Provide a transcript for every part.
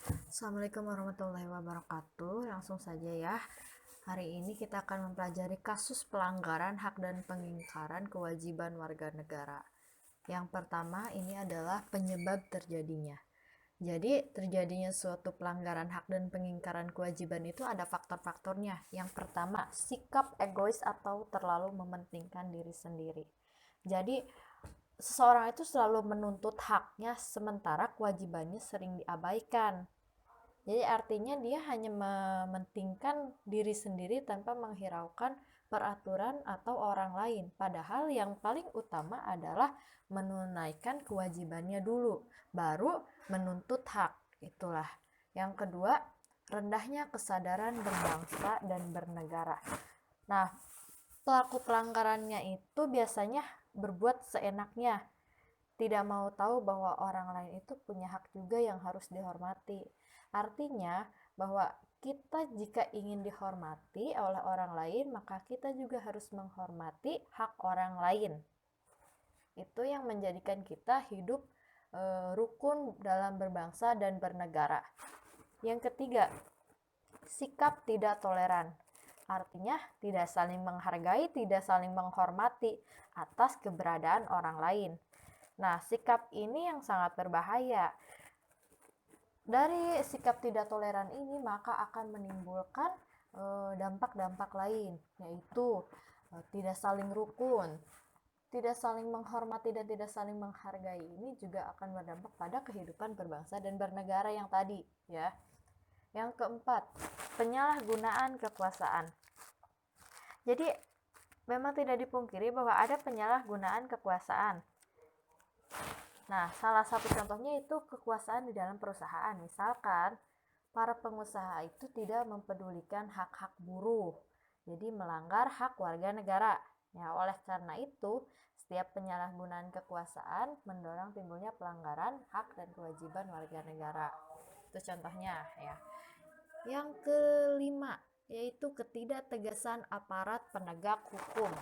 Assalamualaikum warahmatullahi wabarakatuh. Langsung saja ya. Hari ini kita akan mempelajari kasus pelanggaran hak dan pengingkaran kewajiban warga negara. Yang pertama ini adalah penyebab terjadinya. Jadi terjadinya suatu pelanggaran hak dan pengingkaran kewajiban itu ada faktor-faktornya. Yang pertama, sikap egois atau terlalu mementingkan diri sendiri. Jadi seseorang itu selalu menuntut haknya sementara kewajibannya sering diabaikan. Jadi artinya dia hanya mementingkan diri sendiri tanpa menghiraukan peraturan atau orang lain. Padahal yang paling utama adalah menunaikan kewajibannya dulu, baru menuntut hak. Itulah. Yang kedua, rendahnya kesadaran berbangsa dan bernegara. Nah, pelaku pelanggarannya itu biasanya berbuat seenaknya, tidak mau tahu bahwa orang lain itu punya hak juga yang harus dihormati. Artinya bahwa kita jika ingin dihormati oleh orang lain, maka kita juga harus menghormati hak orang lain. Itu yang menjadikan kita hidup rukun dalam berbangsa dan bernegara. Yang ketiga, sikap tidak toleran. Artinya tidak saling menghargai, tidak saling menghormati atas keberadaan orang lain. Nah, sikap ini yang sangat berbahaya. Dari sikap tidak toleran ini maka akan menimbulkan dampak-dampak lain, yaitu tidak saling rukun, tidak saling menghormati dan tidak saling menghargai. Ini juga akan berdampak pada kehidupan berbangsa dan bernegara yang tadi, ya. Yang keempat, penyalahgunaan kekuasaan. Jadi memang tidak dipungkiri bahwa ada penyalahgunaan kekuasaan. Nah, salah satu contohnya itu kekuasaan di dalam perusahaan. Misalkan, para pengusaha itu tidak mempedulikan hak-hak buruh, jadi melanggar hak warga negara. Ya, oleh karena itu, setiap penyalahgunaan kekuasaan mendorong timbulnya pelanggaran hak dan kewajiban warga negara. Itu contohnya, ya. Yang kelima, yaitu ketidaktegasan aparat penegak hukum.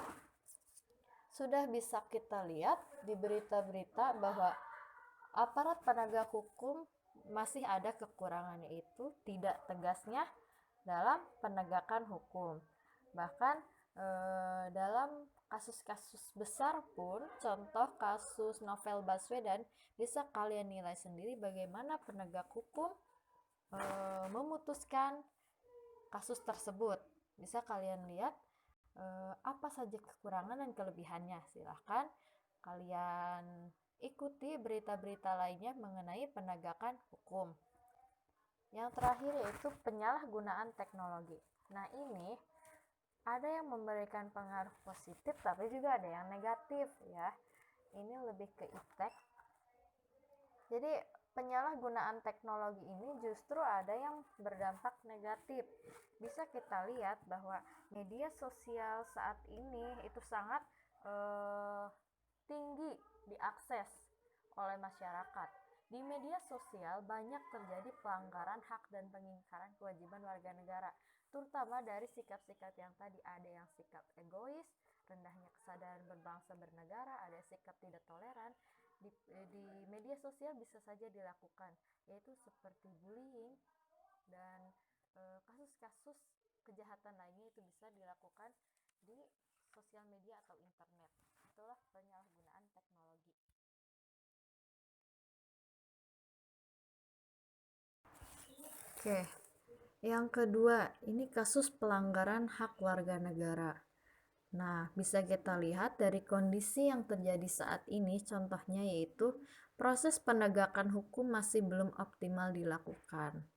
Sudah bisa kita lihat di berita-berita bahwa aparat penegak hukum masih ada kekurangannya, itu tidak tegasnya dalam penegakan hukum. Bahkan dalam kasus-kasus besar pun, contoh kasus Novel Baswedan, bisa kalian nilai sendiri bagaimana penegak hukum memutuskan kasus tersebut. Bisa kalian lihat apa saja kekurangan dan kelebihannya. Silahkan kalian ikuti berita-berita lainnya mengenai penegakan hukum. Yang terakhir yaitu penyalahgunaan teknologi. Nah, ini ada yang memberikan pengaruh positif tapi juga ada yang negatif, ya. Ini lebih ke iptek. Jadi penyalahgunaan teknologi ini justru ada yang berdampak negatif. Bisa kita lihat bahwa media sosial saat ini itu sangat tinggi diakses oleh masyarakat. Di media sosial banyak terjadi pelanggaran hak dan pengingkaran kewajiban warga negara, terutama dari sikap-sikap yang tadi. Ada yang sikap egois, rendahnya kesadaran berbangsa bernegara, ada sikap tidak toleran. Di media sosial bisa saja dilakukan, yaitu seperti bullying dan kasus-kasus kejahatan lainnya itu bisa dilakukan di sosial media atau internet. Itulah penyalahgunaan teknologi. Oke, yang kedua, ini kasus pelanggaran hak warga negara. Nah, bisa kita lihat dari kondisi yang terjadi saat ini, contohnya yaitu proses penegakan hukum masih belum optimal dilakukan.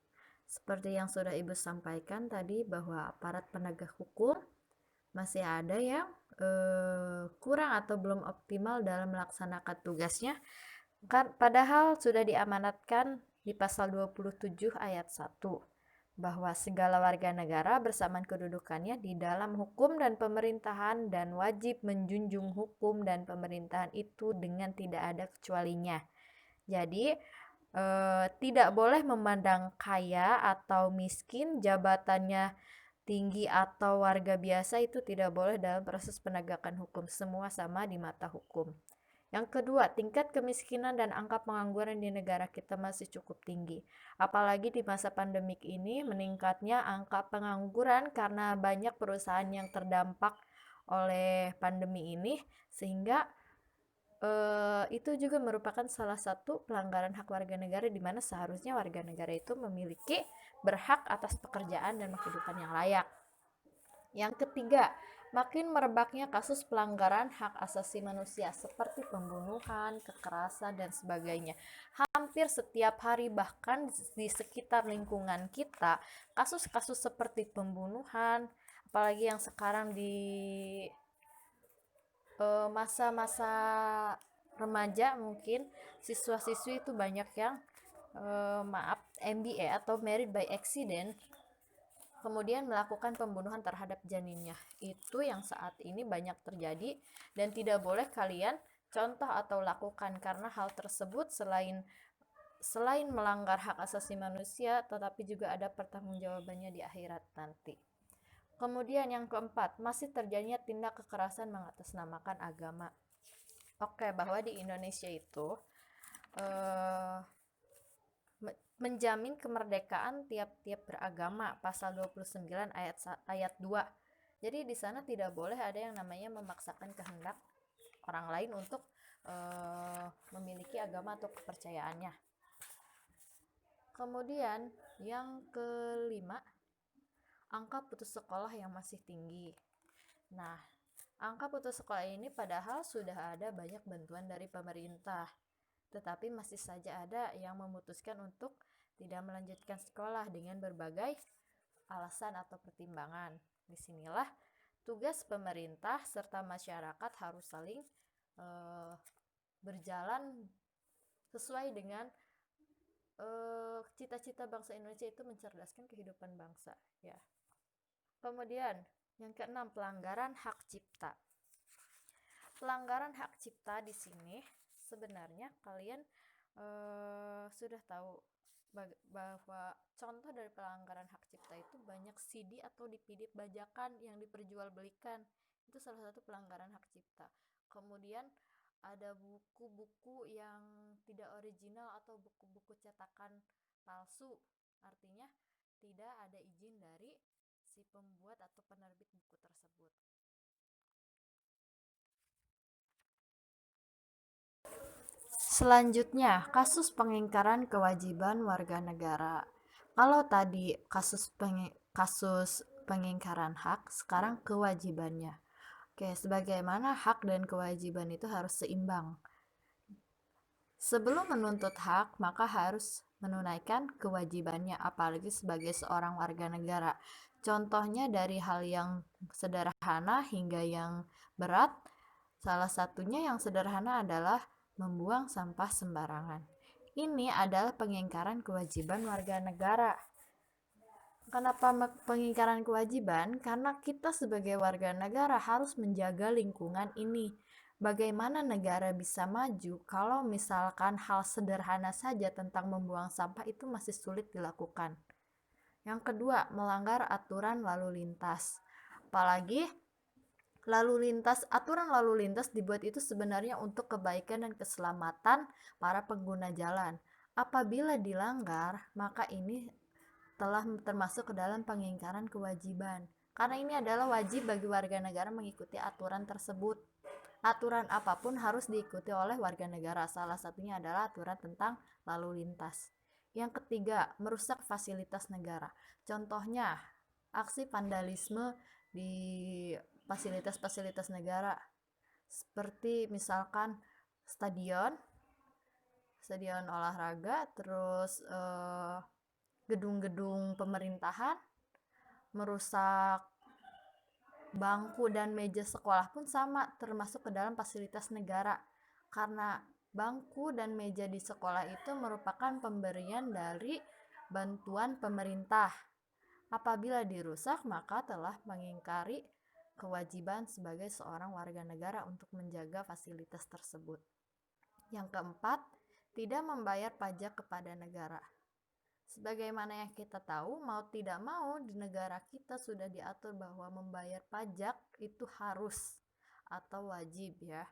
Seperti yang sudah Ibu sampaikan tadi, bahwa aparat penegak hukum masih ada yang kurang atau belum optimal dalam melaksanakan tugasnya, padahal sudah diamanatkan di pasal 27 ayat 1 bahwa segala warga negara bersamaan kedudukannya di dalam hukum dan pemerintahan dan wajib menjunjung hukum dan pemerintahan itu dengan tidak ada kecualinya. Jadi tidak boleh memandang kaya atau miskin, jabatannya tinggi atau warga biasa, itu tidak boleh dalam proses penegakan hukum. Semua sama di mata hukum. Yang kedua, tingkat kemiskinan dan angka pengangguran di negara kita masih cukup tinggi. Apalagi di masa pandemik ini, meningkatnya angka pengangguran karena banyak perusahaan yang terdampak oleh pandemi ini, sehingga itu juga merupakan salah satu pelanggaran hak warga negara, di mana seharusnya warga negara itu memiliki berhak atas pekerjaan dan kehidupan yang layak. Yang ketiga, makin merebaknya kasus pelanggaran hak asasi manusia seperti pembunuhan, kekerasan, dan sebagainya. Hampir setiap hari, bahkan di sekitar lingkungan kita, kasus-kasus seperti pembunuhan, apalagi yang sekarang di masa-masa remaja, mungkin siswa-siswi itu banyak yang MBA atau married by accident, kemudian melakukan pembunuhan terhadap janinnya. Itu yang saat ini banyak terjadi dan tidak boleh kalian contoh atau lakukan, karena hal tersebut selain melanggar hak asasi manusia, tetapi juga ada pertanggungjawabannya di akhirat nanti. Kemudian yang keempat, masih terjadinya tindak kekerasan mengatasnamakan agama. Oke, bahwa di Indonesia itu menjamin kemerdekaan tiap-tiap beragama, pasal 29 ayat 2. Jadi di sana tidak boleh ada yang namanya memaksakan kehendak orang lain untuk memiliki agama atau kepercayaannya. Kemudian yang kelima, angka putus sekolah yang masih tinggi. Nah, angka putus sekolah ini padahal sudah ada banyak bantuan dari pemerintah, tetapi masih saja ada yang memutuskan untuk tidak melanjutkan sekolah dengan berbagai alasan atau pertimbangan. Disinilah tugas pemerintah serta masyarakat harus saling berjalan sesuai dengan cita-cita bangsa Indonesia, itu mencerdaskan kehidupan bangsa, ya. Kemudian yang keenam, pelanggaran hak cipta. Pelanggaran hak cipta di sini sebenarnya kalian sudah tahu bahwa contoh dari pelanggaran hak cipta itu banyak CD atau DVD bajakan yang diperjualbelikan. Itu salah satu pelanggaran hak cipta. Kemudian ada buku-buku yang tidak original atau buku-buku cetakan palsu. Artinya tidak ada izin dari si pembuat atau penerbit buku tersebut. Selanjutnya, kasus pengingkaran kewajiban warga negara. Kalau tadi kasus pengingkaran hak, sekarang kewajibannya. Oke, sebagaimana hak dan kewajiban itu harus seimbang. Sebelum menuntut hak, maka harus menunaikan kewajibannya, apalagi sebagai seorang warga negara. Contohnya dari hal yang sederhana hingga yang berat. Salah satunya yang sederhana adalah membuang sampah sembarangan. Ini adalah pengingkaran kewajiban warga negara. Kenapa pengingkaran kewajiban? Karena kita sebagai warga negara harus menjaga lingkungan ini. Bagaimana negara bisa maju kalau misalkan hal sederhana saja tentang membuang sampah itu masih sulit dilakukan? Yang kedua, melanggar aturan lalu lintas. Apalagi aturan lalu lintas dibuat itu sebenarnya untuk kebaikan dan keselamatan para pengguna jalan. Apabila dilanggar, maka ini telah termasuk ke dalam pengingkaran kewajiban. Karena ini adalah wajib bagi warga negara mengikuti aturan tersebut. Aturan apapun harus diikuti oleh warga negara. Salah satunya adalah aturan tentang lalu lintas. Yang ketiga, merusak fasilitas negara. Contohnya, aksi vandalisme di fasilitas-fasilitas negara, seperti misalkan stadion olahraga, terus gedung-gedung pemerintahan, merusak bangku dan meja sekolah pun sama, termasuk ke dalam fasilitas negara. Karena bangku dan meja di sekolah itu merupakan pemberian dari bantuan pemerintah. Apabila dirusak, maka telah mengingkari kewajiban sebagai seorang warga negara untuk menjaga fasilitas tersebut. Yang keempat, tidak membayar pajak kepada negara. Sebagaimana yang kita tahu, mau tidak mau di negara kita sudah diatur bahwa membayar pajak itu harus atau wajib, ya.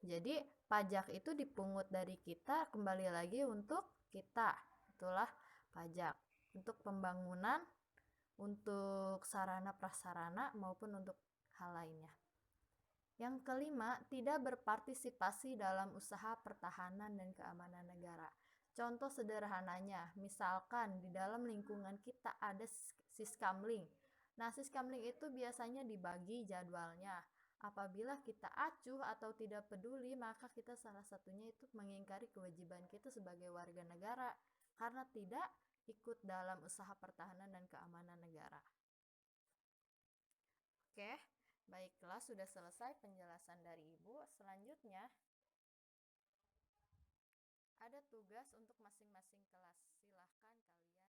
Jadi pajak itu dipungut dari kita kembali lagi untuk kita. Itulah pajak untuk pembangunan, untuk sarana prasarana maupun untuk hal lainnya. Yang kelima, tidak berpartisipasi dalam usaha pertahanan dan keamanan negara. Contoh sederhananya, misalkan di dalam lingkungan kita ada siskamling. Nah, siskamling itu biasanya dibagi jadwalnya. Apabila kita acuh atau tidak peduli, maka kita salah satunya itu mengingkari kewajiban kita sebagai warga negara karena tidak ikut dalam usaha pertahanan dan keamanan negara. Oke, baiklah, sudah selesai penjelasan dari Ibu. Selanjutnya, ada tugas untuk masing-masing kelas. Silahkan kalian